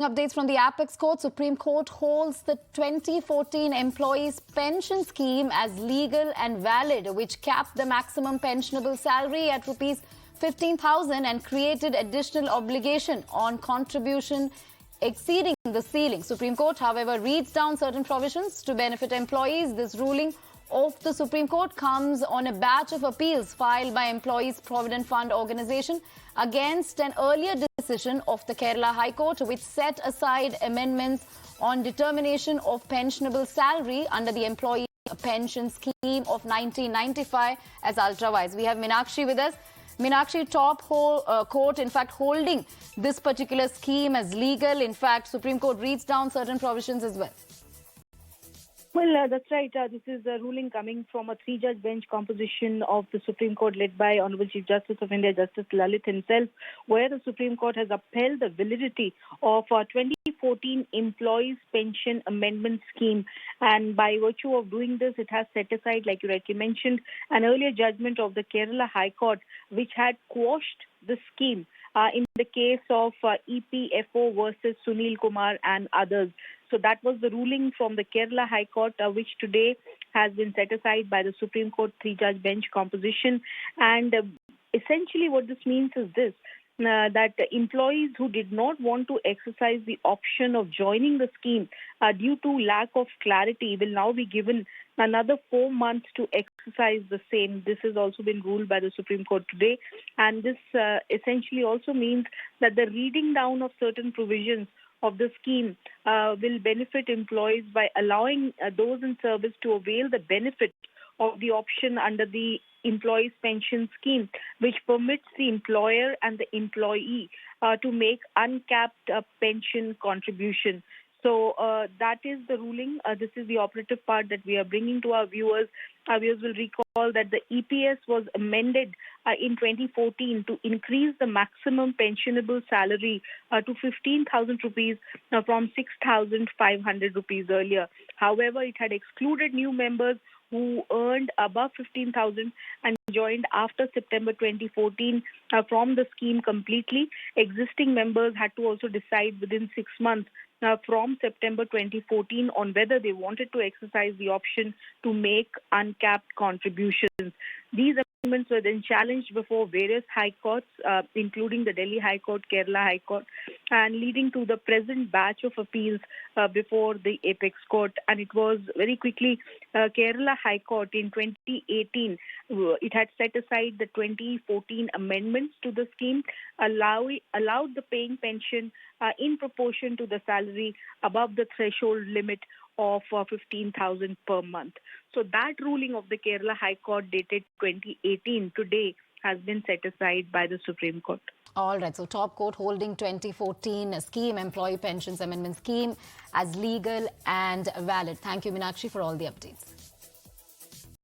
Updates from the Apex Court. Supreme Court holds the 2014 Employees Pension Scheme as legal and valid, which capped the maximum pensionable salary at rupees 15,000 and created additional obligation on contribution exceeding the ceiling. Supreme Court, however, reads down certain provisions to benefit employees. This ruling of the Supreme Court comes on a batch of appeals filed by Employees Provident Fund Organisation against an earlier decision of the Kerala High Court, which set aside amendments on determination of pensionable salary under the Employee Pension Scheme of 1995 as ultra-wise. We have Meenakshi with us. Meenakshi, court, in fact, holding this particular scheme as legal. In fact, Supreme Court reads down certain provisions as well. Well, that's right. This is a ruling coming from a three-judge bench composition of the Supreme Court led by Honorable Chief Justice of India, Justice Lalit himself, where the Supreme Court has upheld the validity of 2014 Employees Pension Amendment Scheme. And by virtue of doing this, it has set aside, like you rightly mentioned, an earlier judgment of the Kerala High Court, which had quashed the scheme in the case of EPFO versus Sunil Kumar and others. So that was the ruling from the Kerala High Court, which today has been set aside by the Supreme Court three-judge bench composition. And essentially what this means is this, that employees who did not want to exercise the option of joining the scheme due to lack of clarity will now be given another 4 months to exercise the same. This has also been ruled by the Supreme Court today. And this essentially also means that the reading down of certain provisions of the scheme will benefit employees by allowing those in service to avail the benefit of the option under the Employees Pension Scheme, which permits the employer and the employee to make uncapped pension contribution. So that is the ruling. This is the operative part that we are bringing to our viewers. Our viewers will recall that the EPS was amended in 2014 to increase the maximum pensionable salary to 15,000 rupees from 6,500 rupees earlier. However, it had excluded new members who earned above 15,000 and joined after September 2014 from the scheme completely. Existing members had to also decide within 6 months from September 2014 on whether they wanted to exercise the option to make uncapped contributions. These amendments were then challenged before various high courts, including the Delhi High Court, Kerala High Court, and leading to the present batch of appeals before the Apex Court. And it was very quickly Kerala High Court in 2018. It had set aside the 2014 amendments to the scheme, allowed the paying pension in proportion to the salary above the threshold limit of 15,000 per month. So that ruling of the Kerala High Court dated 2018 today has been set aside by the Supreme Court. All right. So top court holding 2014 scheme, Employee Pensions Amendment Scheme as legal and valid. Thank you, Meenakshi, for all the updates.